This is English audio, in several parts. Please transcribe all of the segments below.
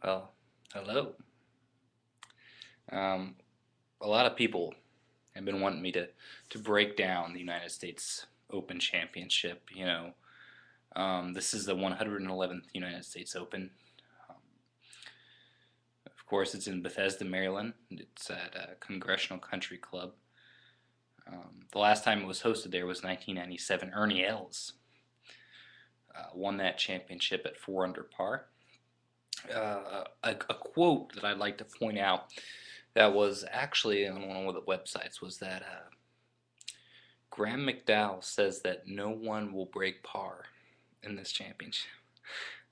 Well, hello. Um, a lot of people have been wanting me to break down the United States Open Championship. This is the 111th United States Open. Um, of course, it's in Bethesda, Maryland. It's at Congressional Country Club. The last time it was hosted there was 1997. Ernie Els won that championship at 4 under par. A quote that I'd like to point out that was actually on one of the websites was that Graham McDowell says that no one will break par in this championship.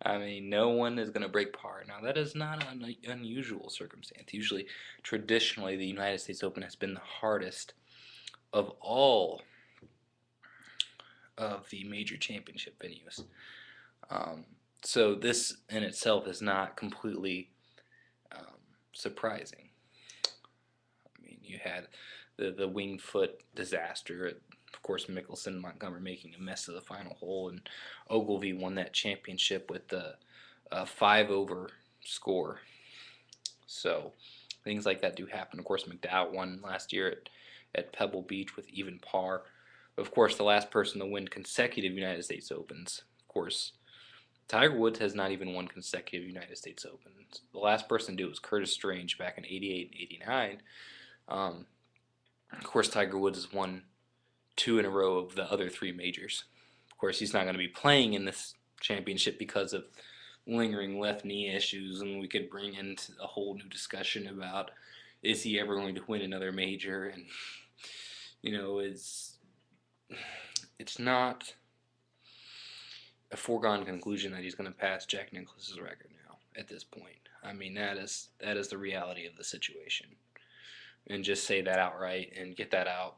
I mean, no one is going to break par. Now, that is not an unusual circumstance. Usually, traditionally, the United States Open has been the hardest of all of the major championship venues. Um, so, this in itself is not completely um, surprising. I mean, you had the winged foot disaster. Of course, Mickelson and Montgomery making a mess of the final hole, and Ogilvy won that championship with the 5 over score. So things like that do happen. Of course, McDowell won last year at Pebble Beach with even par. Of course, the last person to win consecutive United States Opens. Of course, Tiger Woods has not even won consecutive United States Opens. The last person to do it was Curtis Strange back in '88 and '89. Um, of course, Tiger Woods has won 2 in a row of the other 3 majors. Of course, he's not going to be playing in this championship because of lingering left knee issues, and we could bring into a whole new discussion about is he ever going to win another major? And it's not a foregone conclusion that he's going to pass Jack Nicklaus's record now at this point. I mean, that is the reality of the situation, and just say that outright and get that out.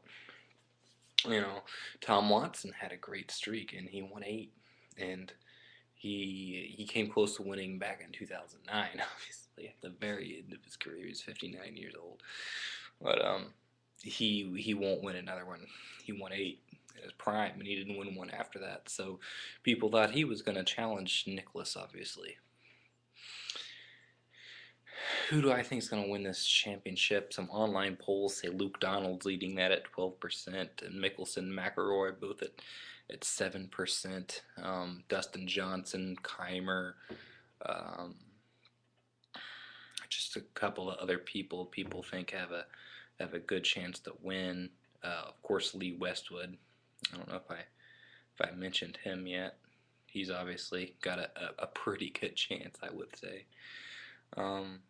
Tom Watson had a great streak and he won 8, and he came close to winning back in 2009. Obviously, at the very end of his career, he was 59 years old, but he won't win another one. He won 8 in his prime, and he didn't win one after that. So people thought he was going to challenge Nicklaus, obviously. Who do I think is going to win this championship? Some online polls say Luke Donald's leading that at 12%, and Mickelson and McIlroy both at 7%. Dustin Johnson, Keimer, um, just a couple of other people think have a good chance to win. Of course, Lee Westwood. I don't know if I mentioned him yet. He's obviously got a pretty good chance, I would say. Um,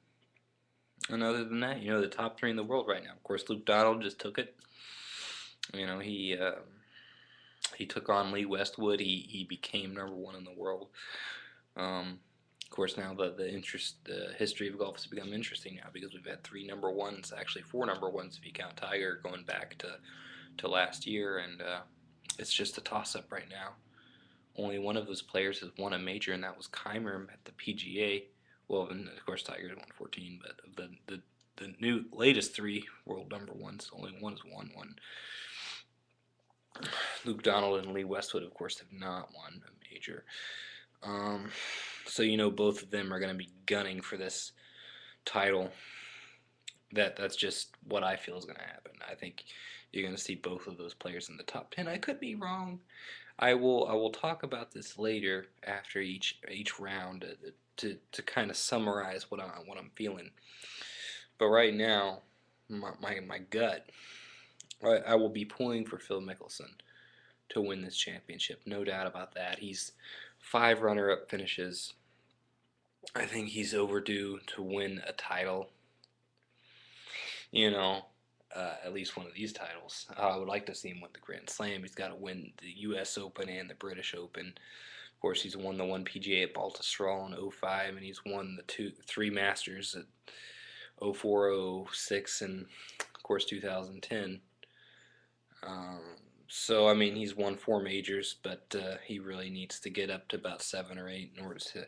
And other than that, the top 3 in the world right now. Of course, Luke Donald just took it. He took on Lee Westwood. He became #1 in the world. Of course, now the history of golf has become interesting now because we've had 3 #1s, actually 4 #1s if you count Tiger going back to last year, and it's just a toss-up right now. Only one of those players has won a major, and that was Keimer at the PGA. Well, and of course Tiger's won 14, but of the new latest 3 world #1s, only one has won one. Luke Donald and Lee Westwood, of course, have not won a major. So both of them are going to be gunning for this title. That's just what I feel is going to happen. I think you're going to see both of those players in the top 10. I could be wrong. I will talk about this later after each round to kind of summarize what I'm feeling. But right now, my gut, I will be pulling for Phil Mickelson to win this championship. No doubt about that. He's 5 runner-up finishes. I think he's overdue to win a title. At least one of these titles. I would like to see him win the Grand Slam. He's got to win the U.S. Open and the British Open. Of course, he's won the 1 PGA at Baltusrol in '05, and he's won the 3 Masters at '04, '06, and of course 2010. So I mean, he's won 4 majors, but he really needs to get up to about 7 or 8 in order to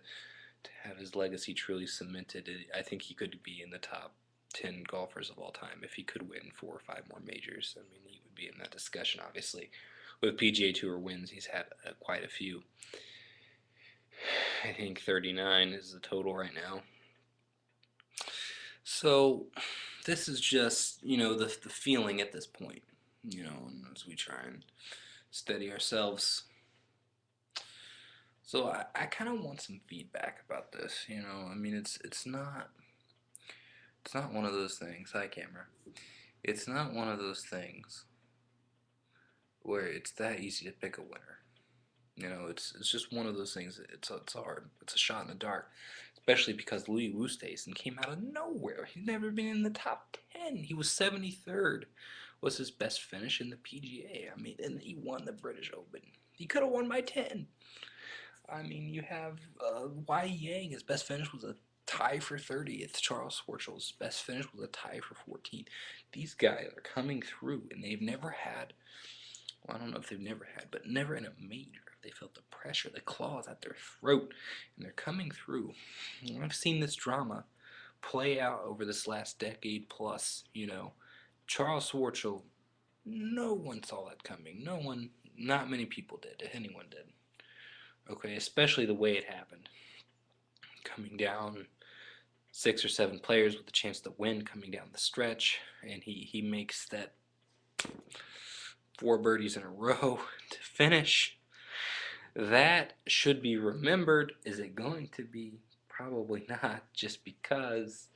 have his legacy truly cemented. I think he could be in the top 10 golfers of all time if he could win 4 or 5 more majors. I mean, he would be in that discussion, obviously. With PGA Tour wins, he's had quite a few. I think 39 is the total right now. So this is just, the feeling at this point, and as we try and steady ourselves. So I kind of want some feedback about this, I mean, it's not one of those things. Hi, camera. It's not one of those things where it's that easy to pick a winner. It's just one of those things. It's hard. It's a shot in the dark, especially because Louis Oosthuizen came out of nowhere. He's never been in the top 10. He was 73rd. Was his best finish in the PGA. I mean, and he won the British Open. He could have won by 10. I mean, you have Y Yang. His best finish was a tie for 30th. Charles Schwartzel's best finish was a tie for 14th. These guys are coming through, and they've never had. Well, I don't know if they've never had, but never in a major. They felt the pressure, the claws at their throat, and they're coming through. And I've seen this drama play out over this last decade plus. Charles Schwartzel, no one saw that coming. No one, not many people did, if anyone did. Okay, especially the way it happened. Coming down 6 or 7 players with a chance to win coming down the stretch, and he makes that 4 birdies in a row to finish. That should be remembered. Is it going to be? Probably not, just because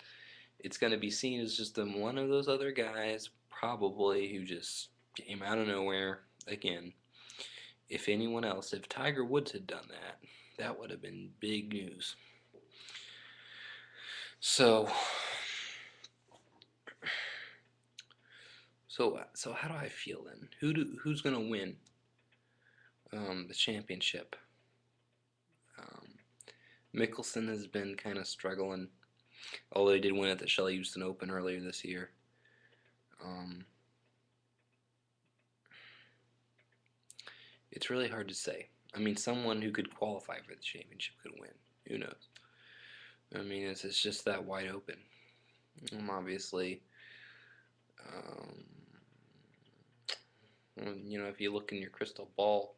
it's going to be seen as just one of those other guys, probably, who just came out of nowhere. Again, if anyone else, if Tiger Woods had done that, that would have been big news. So how do I feel then? Who's going to win the championship? Mickelson has been kind of struggling, although he did win at the Shelley Houston Open earlier this year. It's really hard to say. I mean, someone who could qualify for the championship could win. Who knows? I mean, it's just that wide open. Obviously, if you look in your crystal ball,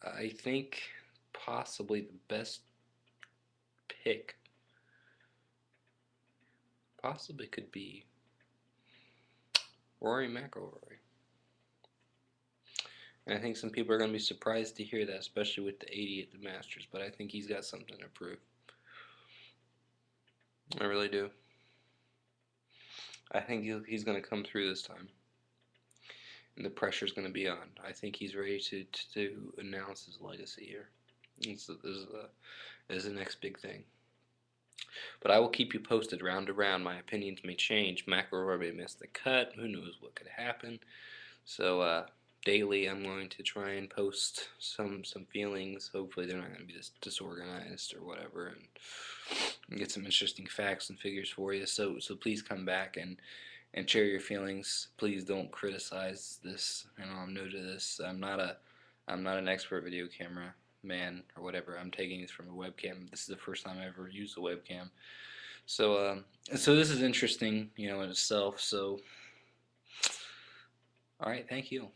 I think possibly the best pick possibly could be Rory McIlroy. And I think some people are going to be surprised to hear that, especially with the 80 at the Masters, but I think he's got something to prove. I really do. I think he's going to come through this time. And the pressure's going to be on. I think he's ready to announce his legacy here. This is the next big thing. But I will keep you posted round to round. My opinions may change. McIlroy may miss the cut. Who knows what could happen. So daily I'm going to try and post some feelings. Hopefully they're not going to be disorganized or whatever, and get some interesting facts and figures for you. So please come back and share your feelings. Please don't criticize this. I'm new to this. I'm not an expert video camera man or whatever. I'm taking this from a webcam. This is the first time I ever used a webcam. So this is interesting, in itself. So all right, thank you.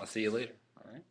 I'll see you later. All right.